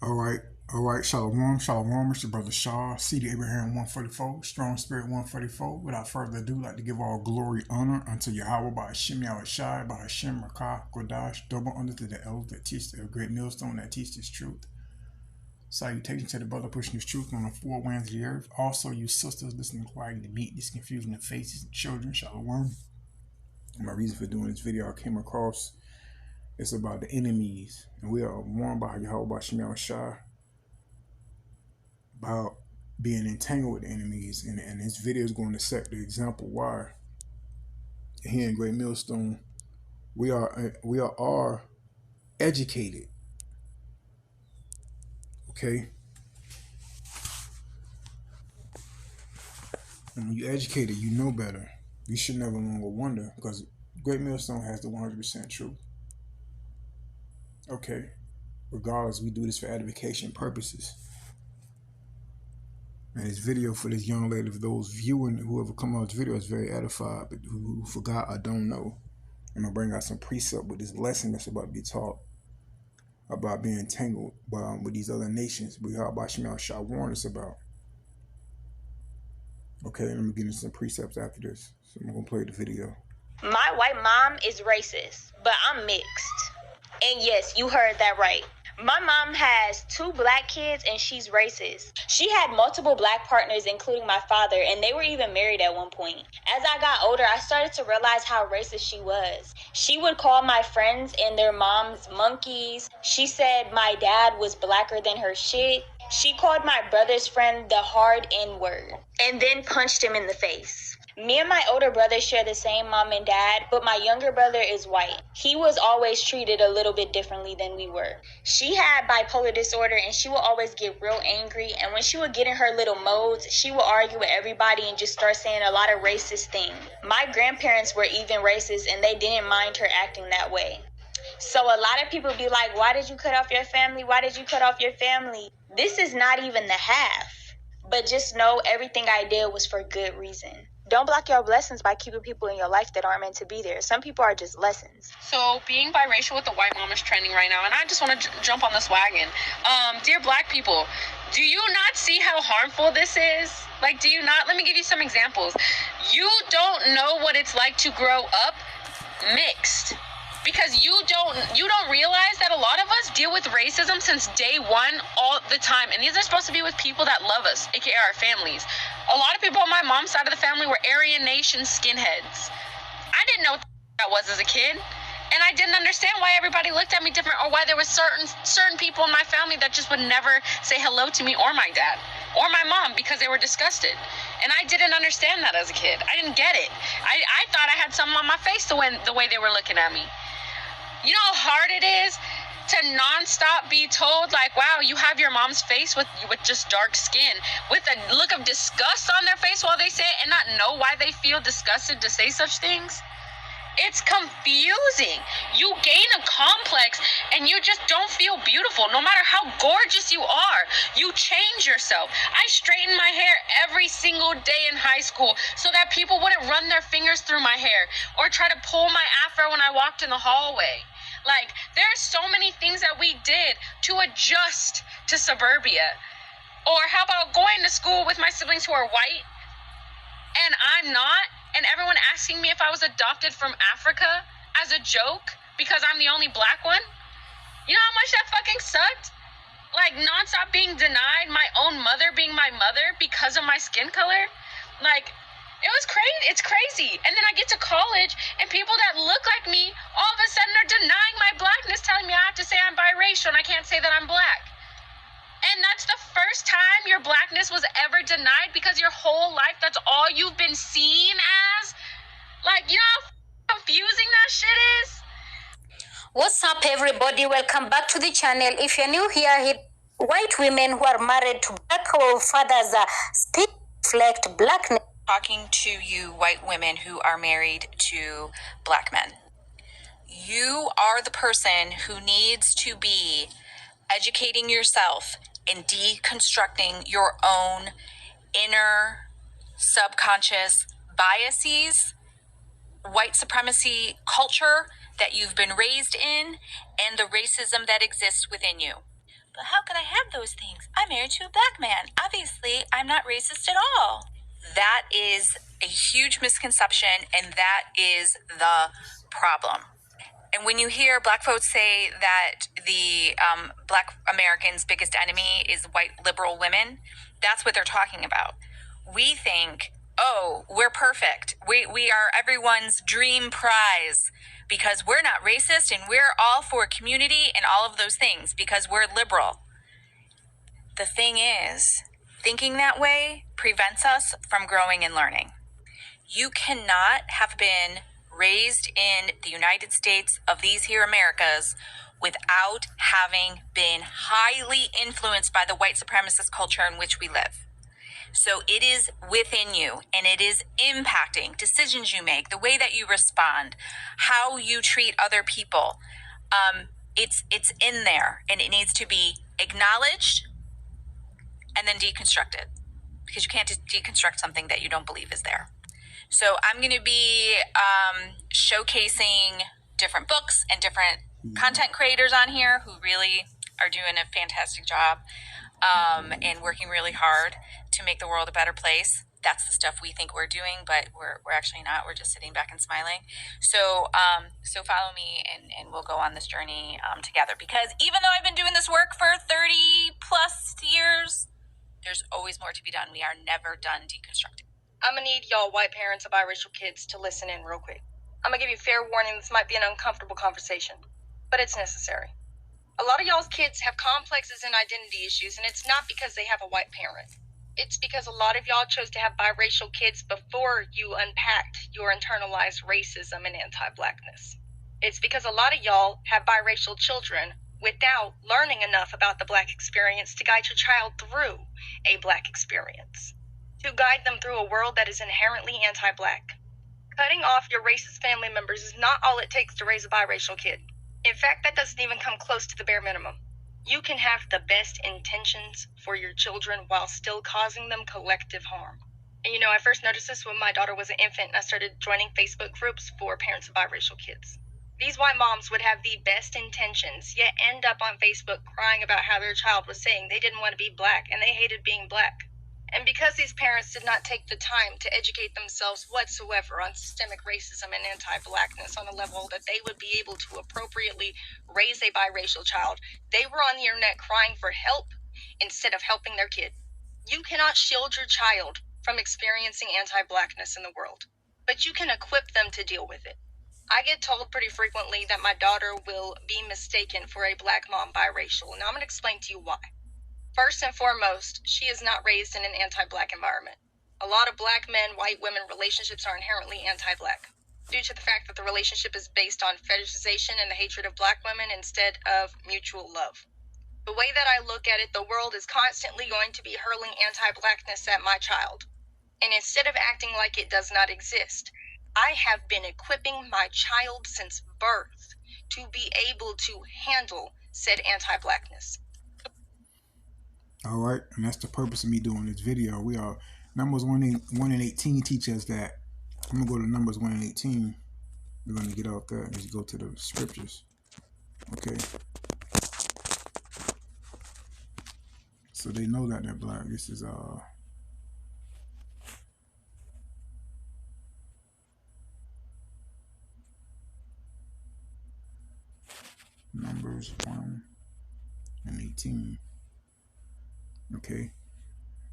All right, all right. Shalom, shalom. It's your brother Shaw, Seed Abraham 144, Strong Spirit 144. Without further ado, I'd like to give all glory, honor unto Yahweh by Hashem Yahushai, by Hashem Rakah, Kodash, double honor to the elders that teach the great millstone that teach this truth. Salutation to the brother pushing this truth on the four winds of the earth. Also, you sisters listening quietly to meet this confusion of faces and children. Shalom. My reason for doing this video I came across. It's about the enemies, and we are warned by Yahweh by Hashem Yahushai about being entangled with enemies, and this video is going to set the example why here in Great Millstone we are educated. Okay, and when you're educated, you know better. You should never longer wonder, because Great Millstone has the 100% truth. Okay, regardless, we do this for edification purposes. And this video for this young lady, for those viewing, whoever come on this video is very edified, but who forgot or don't know. I'm going to bring out some precept with this lesson that's about to be taught about being entangled with these other nations we heard about Shemel Shah warned us about. Okay, let me get into some precepts after this. So I'm going to play the video. My white mom is racist, but I'm mixed. And yes, you heard that right. My mom has 2 black kids and she's racist. She had multiple black partners, including my father, and they were even married at one point. As I got older, I started to realize how racist she was. She would call my friends and their moms monkeys. She said my dad was blacker than her shit. She called my brother's friend the hard N-word and then punched him in the face. Me and my older brother share the same mom and dad, but my younger brother is white. He was always treated a little bit differently than we were. She had bipolar disorder and she would always get real angry, and when she would get in her little modes, she would argue with everybody and just start saying a lot of racist things. My grandparents were even racist and they didn't mind her acting that way. So a lot of people be like, why did you cut off your family? Why did you cut off your family? This is not even the half. But just know everything I did was for good reason. Don't block your blessings by keeping people in your life that aren't meant to be there. Some people are just lessons. So being biracial with the white mom is trending right now, and I just want to jump on this wagon. Dear black people, do you not see how harmful this is? Like, do you not? Let me give you some examples. You don't know what it's like to grow up mixed. Because you don't realize that a lot of us deal with racism since day one all the time. And these are supposed to be with people that love us, aka our families. A lot of people on my mom's side of the family were Aryan Nation skinheads. I didn't know what that was as a kid. And I didn't understand why everybody looked at me different, or why there was certain people in my family that just would never say hello to me or my dad or my mom because they were disgusted. And I didn't understand that as a kid. I didn't get it. I thought I had something on my face the way they were looking at me. You know how hard it is to nonstop be told, like, wow, you have your mom's face with just dark skin, with a look of disgust on their face while they say it, and not know why they feel disgusted to say such things? It's confusing. You gain a complex and you just don't feel beautiful no matter how gorgeous you are. You change yourself. I straightened my hair every single day in high school so that people wouldn't run their fingers through my hair or try to pull my afro when I walked in the hallway. Like, there are so many things that we did to adjust to suburbia. Or how about going to school with my siblings who are white and I'm not, and everyone asking me if I was adopted from Africa as a joke because I'm the only black one? You know how much that fucking sucked? Like, nonstop being denied my own mother being my mother because of my skin color? Like, it was crazy. It's crazy. And then I get to college and people that look like me all of a sudden are denying my blackness, telling me I have to say I'm biracial and I can't say that I'm black. And that's the first time your blackness was ever denied, because your whole life, that's all you've been seen as? Like, you know how confusing that shit is? What's up, everybody? Welcome back to the channel. If you're new here, hit white women who are married to black fathers speak reflect blackness. Talking to you white women who are married to black men. You are the person who needs to be educating yourself and deconstructing your own inner subconscious biases, white supremacy culture that you've been raised in, and the racism that exists within you. But how could I have those things? I'm married to a black man. Obviously, I'm not racist at all. That is a huge misconception, and that is the problem. And when you hear black folks say that the black Americans' biggest enemy is white liberal women, that's what they're talking about. We think, oh, we're perfect. We are everyone's dream prize because we're not racist and we're all for community and all of those things because we're liberal. The thing is, thinking that way prevents us from growing and learning. You cannot have been raised in the United States of these here Americas without having been highly influenced by the white supremacist culture in which we live. So it is within you, and it is impacting decisions you make, the way that you respond, how you treat other people. It's in there, and it needs to be acknowledged and then deconstructed, because you can't just deconstruct something that you don't believe is there. So I'm going to be showcasing different books and different content creators on here who really are doing a fantastic job and working really hard to make the world a better place. That's the stuff we think we're doing, but we're actually not. We're just sitting back and smiling. So follow me and we'll go on this journey together. Because even though I've been doing this work for 30 plus years, there's always more to be done. We are never done deconstructing. I'm gonna need y'all white parents of biracial kids to listen in real quick. I'm gonna give you fair warning, this might be an uncomfortable conversation, but it's necessary. A lot of y'all's kids have complexes and identity issues, and it's not because they have a white parent. It's because a lot of y'all chose to have biracial kids before you unpacked your internalized racism and anti-blackness. It's because a lot of y'all have biracial children without learning enough about the black experience to guide your child through a black experience, to guide them through a world that is inherently anti-black. Cutting off your racist family members is not all it takes to raise a biracial kid. In fact, that doesn't even come close to the bare minimum. You can have the best intentions for your children while still causing them collective harm. And I first noticed this when my daughter was an infant and I started joining Facebook groups for parents of biracial kids. These white moms would have the best intentions, yet end up on Facebook crying about how their child was saying they didn't want to be black and they hated being black. And because these parents did not take the time to educate themselves whatsoever on systemic racism and anti-blackness on a level that they would be able to appropriately raise a biracial child, they were on the internet crying for help instead of helping their kid. You cannot shield your child from experiencing anti-blackness in the world, but you can equip them to deal with it. I get told pretty frequently that my daughter will be mistaken for a black mom biracial, and I'm going to explain to you why. First and foremost, she is not raised in an anti-black environment. A lot of black men, white women relationships are inherently anti-black due to the fact that the relationship is based on fetishization and the hatred of black women instead of mutual love. The way that I look at it, the world is constantly going to be hurling anti-blackness at my child. And instead of acting like it does not exist, I have been equipping my child since birth to be able to handle said anti-blackness. All right, and that's the purpose of me doing this video. We are Numbers 1 and 18 teach us that. I'm gonna go to Numbers 1 and 18. We're gonna get out there. Let's go to the scriptures. Okay. So they know that they're black. This is Numbers 1 and 18. Okay.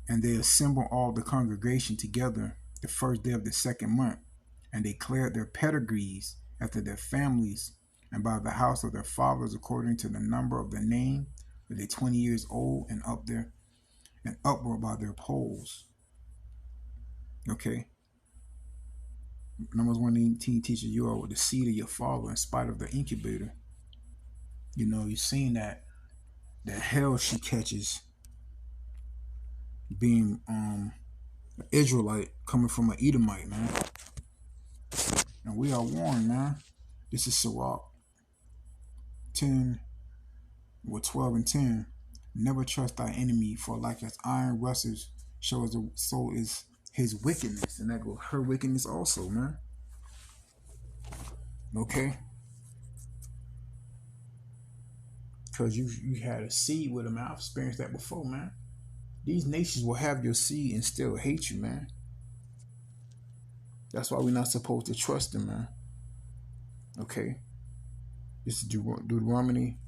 And they assembled all the congregation together the first day of the second month, and they declared their pedigrees after their families and by the house of their fathers according to the number of the name, were they 20 years old and up there and upward by their polls. Okay. Numbers 1:18 teaches you are with the seed of your father in spite of the incubator. You've seen that hell she catches being an Israelite coming from an Edomite, man. And we are warned, man. This is Sirach 10, 12 and 10. Never trust thy enemy, for like as iron rustles, so is his wickedness. And that goes her wickedness also, man. Okay? because you had a seed with them, man. I've experienced that before, man. These nations will have your seed and still hate you, man. That's why we're not supposed to trust them, man. Okay? This is Deuteronomy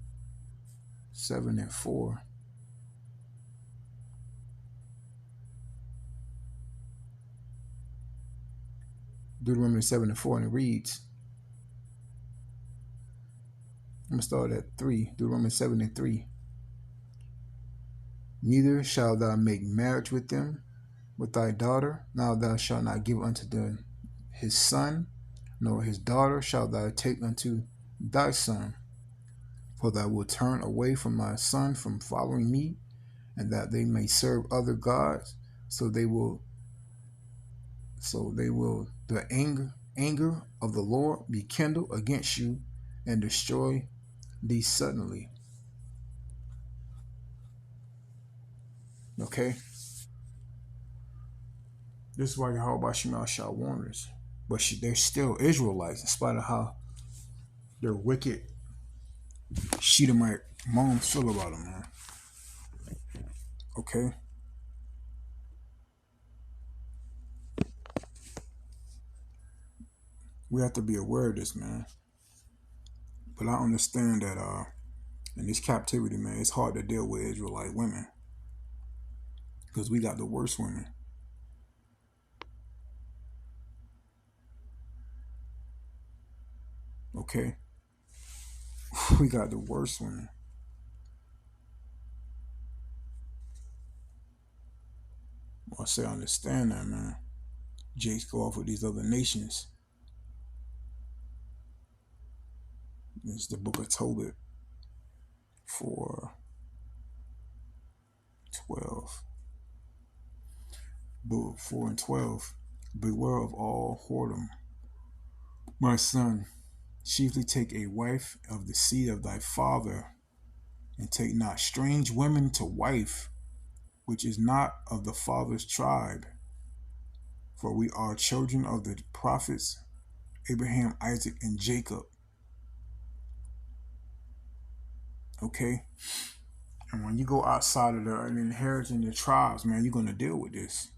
7:4. Deuteronomy 7:4, and it reads, I'm going to start at 3. Deuteronomy 7:3. Neither shalt thou make marriage with them, with thy daughter. Now thou shalt not give unto them his son, nor his daughter shalt thou take unto thy son. For thou wilt turn away from thy son from following me, and that they may serve other gods. So they will the anger of the Lord be kindled against you, and destroy thee suddenly. Okay? This is why Yahweh Shema shall warn us. But they're still Israelites, in spite of how their wicked Shedemite moms feel about them, man. Okay? We have to be aware of this, man. But I understand that in this captivity, man, it's hard to deal with Israelite women. Because we got the worst women. Okay? We got the worst women. Well, I say I understand that, man. Jakes go off with these other nations. It's the book of Tobit 4:12. Book 4:12. Beware of all whoredom, my son. Chiefly take a wife of the seed of thy father, and take not strange women to wife, which is not of the father's tribe. For we are children of the prophets Abraham, Isaac, and Jacob. Okay? And when you go outside of the inheriting the tribes, man, you're gonna deal with this.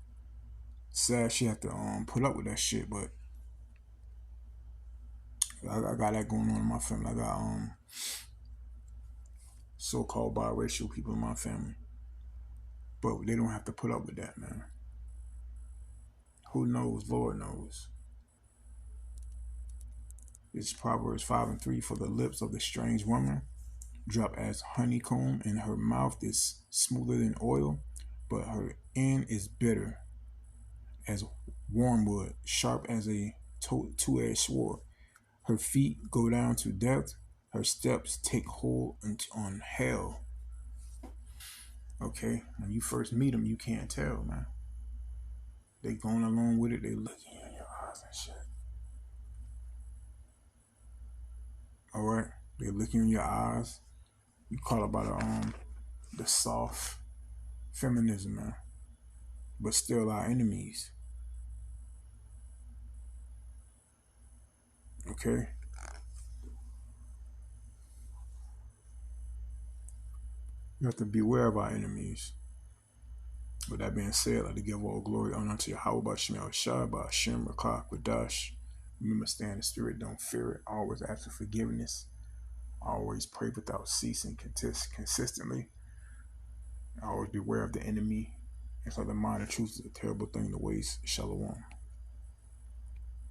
Sad she have to put up with that shit, but I got that going on in my family. I got so-called biracial people in my family. But they don't have to put up with that, man. Who knows? Lord knows. It's Proverbs 5:3. For the lips of the strange woman drop as honeycomb, and her mouth is smoother than oil, but her end is bitter as wormwood, sharp as a two-edged sword. Her feet go down to death. Her steps take hold on hell. Okay? When you first meet them, you can't tell, man. They going along with it. They looking in your eyes and shit. All right? They looking in your eyes. You call it by the soft feminism, man. But still our enemies. Okay? You have to beware of our enemies. With that being said, I'd like to give all glory honor unto Yahweh by Shem Yahushua, by Hashem Rakah Quadash. Remember, stay in the spirit, don't fear it. Always ask for forgiveness. Always pray without ceasing, consistently. Always beware of the enemy. And so the mind of truth is a terrible thing to waste. Shalom.